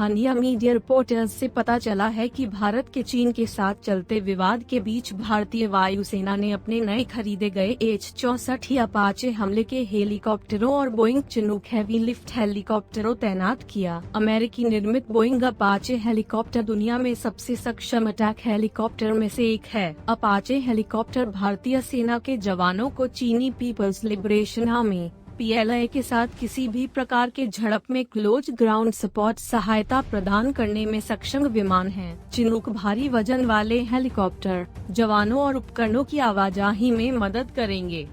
स्थानीय media reporters से पता चला है कि भारत के चीन के साथ चलते विवाद के बीच भारतीय वायुसेना ने अपने नए खरीदे गए H-64 अपाचे हमले के हेलीकॉप्टरों और बोइंग चिनूक हैवी लिफ्ट हेलीकॉप्टरों तैनात किया। अमेरिकी निर्मित बोइंग अपाचे हेलीकॉप्टर दुनिया में सबसे सक्षम अटैक हेलीकॉप्टर में से एक है। अपाचे हेलीकॉप्टर भारतीय सेना के जवानों को चीनी पीपल्स लिबरेशन आर्मी PLA के साथ किसी भी प्रकार के झड़प में क्लोज ग्राउंड सपोर्ट सहायता प्रदान करने में सक्षम विमान हैं। चिनूक भारी वजन वाले हेलीकॉप्टर जवानों और उपकरणों की आवाजाही में मदद करेंगे।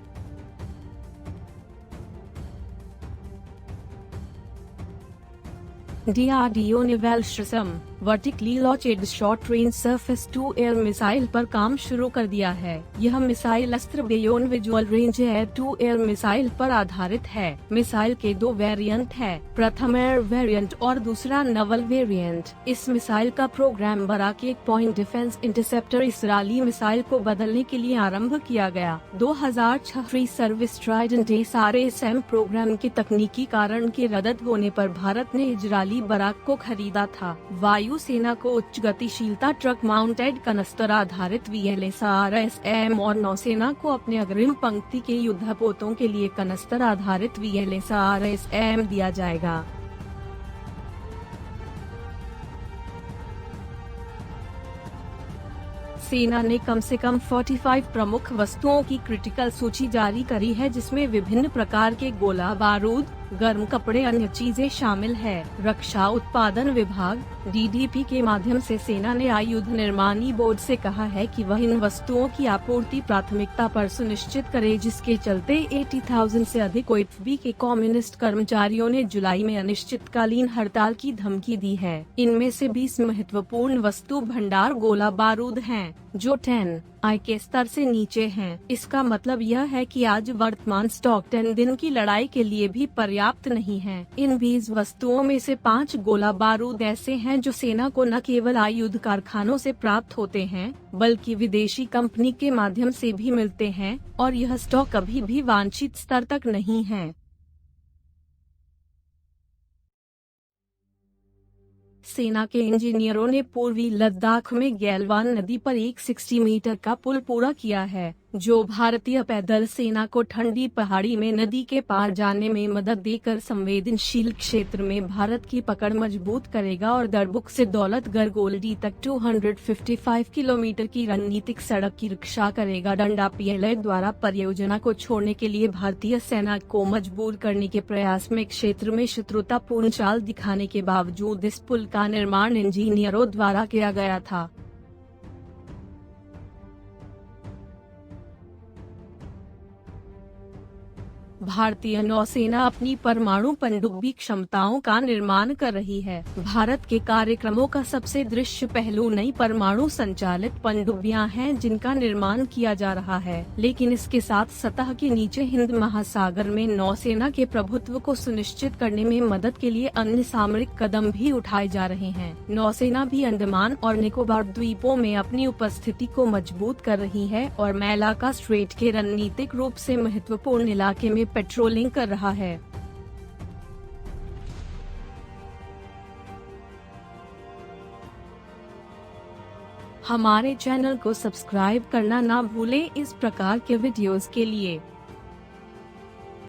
DRDO ने VLSRSAM vertically launched short range surface to air missile पर काम शुरू कर दिया है। यह missile Astra beyond visual range air to air missile पर आधारित है। मिसाइल के दो वेरिएंट है, प्रथम एयर वेरिएंट और दूसरा नवल वेरिएंट। इस मिसाइल का प्रोग्राम बराक एक point defence interceptor Israeli missile को बदलने के लिए आरंभ किया गया। 2006 free service Trident SRSM programme के तकनीकी कारण के रद्द होने पर भारत ने इजरायली बराक को खरीदा था। वायुसेना को उच्च गतिशीलता ट्रक माउंटेड कनस्तर आधारित VLSRSM और नौसेना को अपने अग्रिम पंक्ति के युद्धपोतों के लिए कनस्तर आधारित VLSRSM दिया जाएगा। सेना ने कम से कम 45 प्रमुख वस्तुओं की क्रिटिकल सूची जारी करी है, जिसमें विभिन्न प्रकार के गोला बारूद, गर्म कपड़े, अन्य चीजें शामिल है। रक्षा उत्पादन विभाग DDP के माध्यम से सेना ने आयुध निर्माणी बोर्ड से कहा है कि वह इन वस्तुओं की आपूर्ति प्राथमिकता पर सुनिश्चित करे, जिसके चलते 80,000 से अधिक OFB के कम्युनिस्ट कर्मचारियों ने जुलाई में अनिश्चितकालीन हड़ताल की धमकी दी है। इनमें से 20 महत्वपूर्ण वस्तु भंडार गोला बारूद हैं, जो 10I के स्तर से नीचे हैं। इसका मतलब यह है कि आज वर्तमान स्टॉक 10 दिन की लड़ाई के लिए भी पर्याप्त नहीं है। इन 20 वस्तुओं में से 5 गोला बारूद ऐसे हैं जो सेना को न केवल आयुध कारखानों से प्राप्त होते हैं, बल्कि विदेशी कंपनी के माध्यम से भी मिलते हैं, और यह स्टॉक अभी भी वांछित स्तर तक नहीं है। सेना के इंजीनियरों ने पूर्वी लद्दाख में गैलवान नदी पर एक 60 मीटर का पुल पूरा किया है, जो भारतीय पैदल सेना को ठंडी पहाड़ी में नदी के पार जाने में मदद देकर संवेदनशील क्षेत्र में भारत की पकड़ मजबूत करेगा और दरबुक से दौलतगढ़ गोल्डी तक 255 किलोमीटर की रणनीतिक सड़क की रक्षा करेगा। डंडा PLA द्वारा परियोजना को छोड़ने के लिए भारतीय सेना को मजबूर करने के प्रयास में क्षेत्र में शत्रुतापूर्ण चाल दिखाने के बावजूद इस पुल का निर्माण इंजीनियरों द्वारा किया गया था। भारतीय नौसेना अपनी परमाणु पनडुब्बी क्षमताओं का निर्माण कर रही है। भारत के कार्यक्रमों का सबसे दृश्य पहलू नई परमाणु संचालित पनडुब्बियां हैं, जिनका निर्माण किया जा रहा है। लेकिन इसके साथ सतह के नीचे हिंद महासागर में नौसेना के प्रभुत्व को सुनिश्चित करने में मदद के लिए अन्य सामरिक कदम भी उठाए जा रहे हैं। नौसेना भी अंडमान और निकोबार द्वीपों में अपनी उपस्थिति को मजबूत कर रही है और मैलाका स्ट्रेट के रणनीतिक रूप से महत्वपूर्ण इलाके में पेट्रोलिंग कर रहा है। हमारे चैनल को सब्सक्राइब करना ना भूलें इस प्रकार के वीडियोस के लिए।